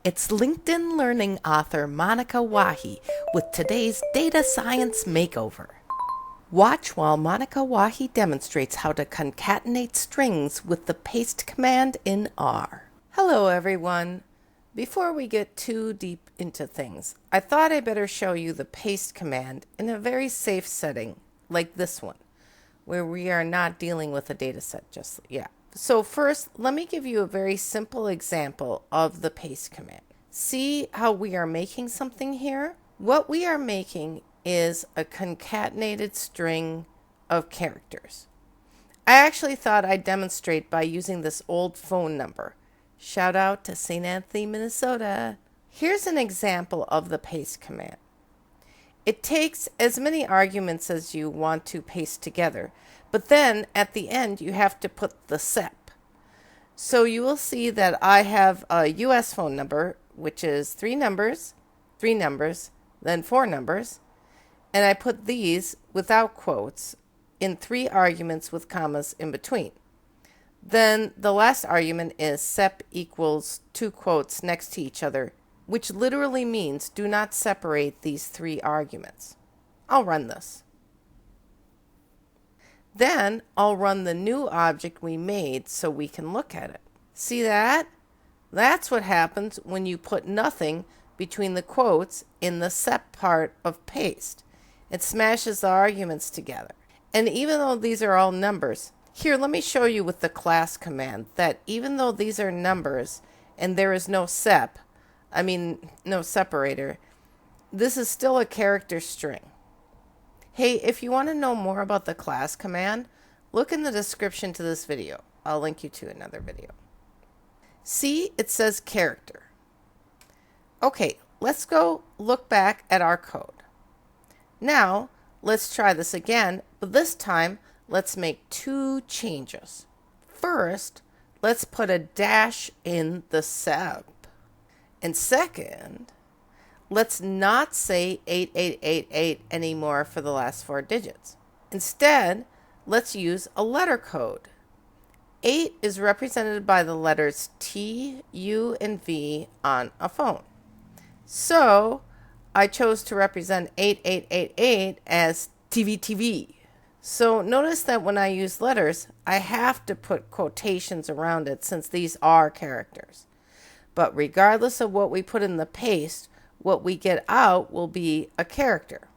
It's LinkedIn Learning author Monika Wahi with today's Data Science Makeover. Watch while Monika Wahi demonstrates how to concatenate strings with the paste command in R. Hello everyone. Before we get too deep into things, I thought I better show you the paste command in a very safe setting like this one, where we are not dealing with a data set just yet. So first, let me give you a very simple example of the paste command. See how we are making something here? What we are making is a concatenated string of characters. I actually thought I'd demonstrate by using this old phone number. Shout out to St. Anthony, Minnesota. Here's an example of the paste command. It takes as many arguments as you want to paste together, but then at the end you have to put the SEP. So you will see that I have a US phone number, which is three numbers, then four numbers, and I put these without quotes in three arguments with commas in between. Then the last argument is SEP equals two quotes next to each other, which literally means do not separate these three arguments. I'll run this. Then I'll run the new object we made so we can look at it. See that? That's what happens when you put nothing between the quotes in the SEP part of paste. It smashes the arguments together. And even though these are all numbers, here let me show you with the class command that even though these are numbers and there is no SEP, no separator, this is still a character string. Hey, if you want to know more about the class command, look in the description to this video. I'll link you to another video. See, it says character. Okay, let's go look back at our code. Now, let's try this again, but this time, let's make two changes. First, let's put a dash in the SEP. And second, let's not say 8888 anymore for the last four digits. Instead, let's use a letter code. 8 is represented by the letters T, U, and V on a phone. So, I chose to represent 8888 as TVTV. So notice that when I use letters, I have to put quotations around it since these are characters. But regardless of what we put in the paste, what we get out will be a character.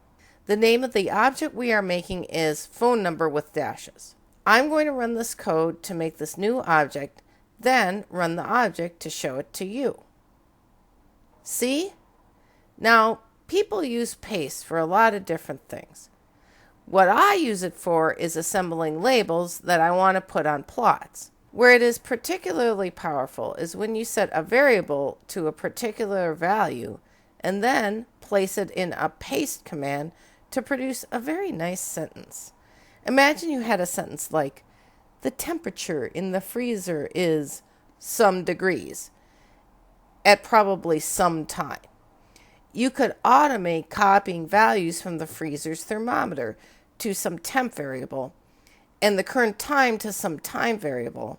The name of the object we are making is phone number with dashes. I'm going to run this code to make this new object, then run the object to show it to you. See? Now, people use paste for a lot of different things. What I use it for is assembling labels that I want to put on plots. Where it is particularly powerful is when you set a variable to a particular value and then place it in a paste command to produce a very nice sentence. Imagine you had a sentence like, the temperature in the freezer is some degrees at probably some time. You could automate copying values from the freezer's thermometer to some temp variable and the current time to some time variable,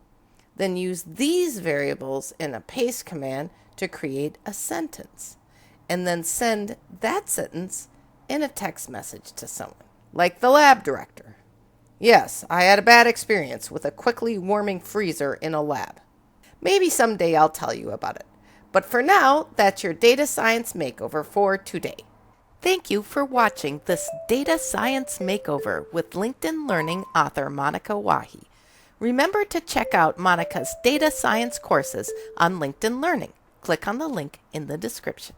then use these variables in a paste command to create a sentence, and then send that sentence in a text message to someone, like the lab director. Yes, I had a bad experience with a quickly warming freezer in a lab. Maybe someday I'll tell you about it. But for now, that's your data science makeover for today. Thank you for watching this Data Science Makeover with LinkedIn Learning author Monika Wahi. Remember to check out Monika's data science courses on LinkedIn Learning. Click on the link in the description.